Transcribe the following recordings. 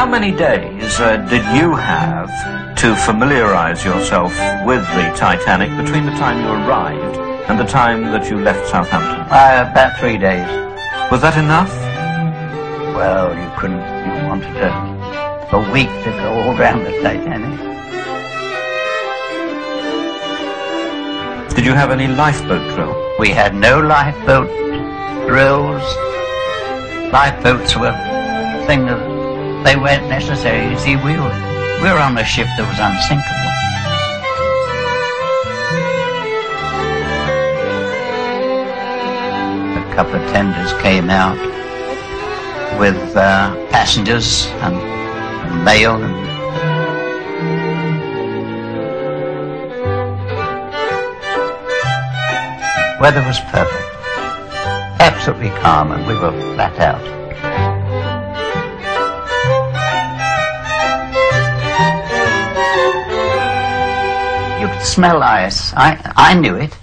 How many days did you have to familiarize yourself with the Titanic between the time you arrived and the time that you left Southampton? About 3 days. Was that enough? Well, you wanted a week to go all around the Titanic. Did you have any lifeboat drill? We had no lifeboat drills. Lifeboats were things that they weren't necessary. You see, we were on a ship that was unsinkable. A couple of tenders came out with passengers and mail and weather was perfect, absolutely calm, and we were flat out. You could smell ice. I knew it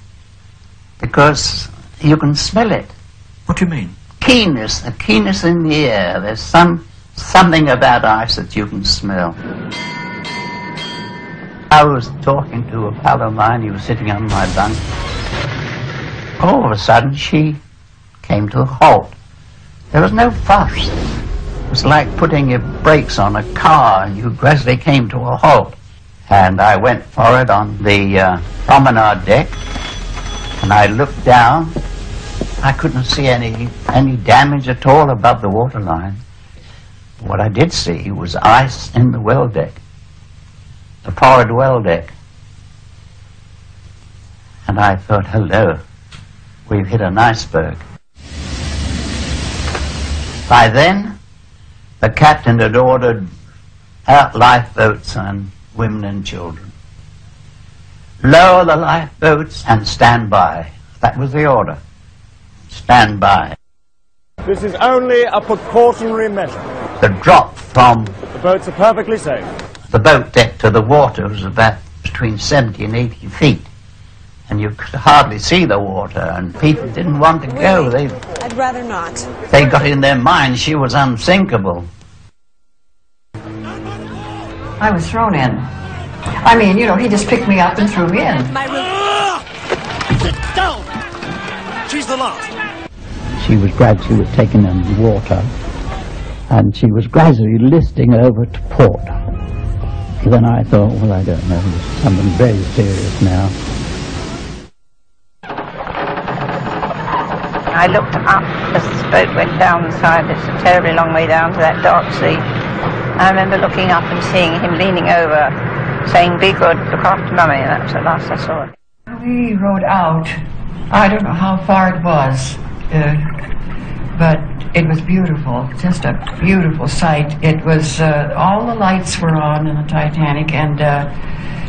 because you can smell it. What do you mean? Keenness, the keenness in the air. There's something about ice that you can smell. I was talking to a pal of mine. He was sitting on my bunk. All of a sudden, she came to a halt. There was no fuss. It was like putting your brakes on a car, and you gradually came to a halt. And I went for it on the promenade deck, and I looked down. I couldn't see any damage at all above the waterline. What I did see was ice in the well deck, the forward well deck. And I thought, hello, we've hit an iceberg. By then, the captain had ordered out lifeboats and women and children. Lower the lifeboats and stand by. That was the order. Stand by. This is only a precautionary measure. The drop from The boats are perfectly safe. the boat deck to the water was about between 70 and 80 feet. And you could hardly see the water, and people didn't want to go. I'd rather not. They got in their mind she was unsinkable. I was thrown in. I mean, you know, he just picked me up and threw me in. My room. Sit down! She's the last. She was taken in the water, and she was gradually listing over to port. Then I thought, well, I don't know, there's something very serious now. I looked up as the boat went down the side. It's a terribly long way down to that dark sea. I remember looking up and seeing him leaning over, saying, "Be good, look after Mummy," and that was the last I saw it. We rode out. I don't know how far it was, but it was beautiful, just a beautiful sight. It was, all the lights were on in the Titanic, and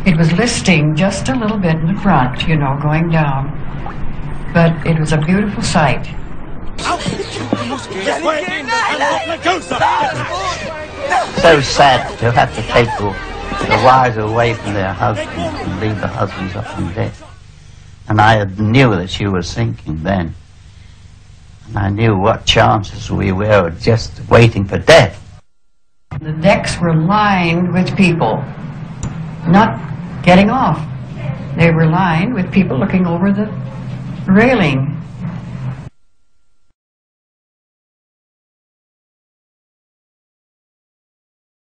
it was listing just a little bit in the front, you know, going down. But it was a beautiful sight. So sad to have to take the wives away from their husbands and leave the husbands up on deck. And I knew that she was sinking then. And I knew what chances we were just waiting for death. The decks were lined with people not getting off. They were lined with people looking over the railing.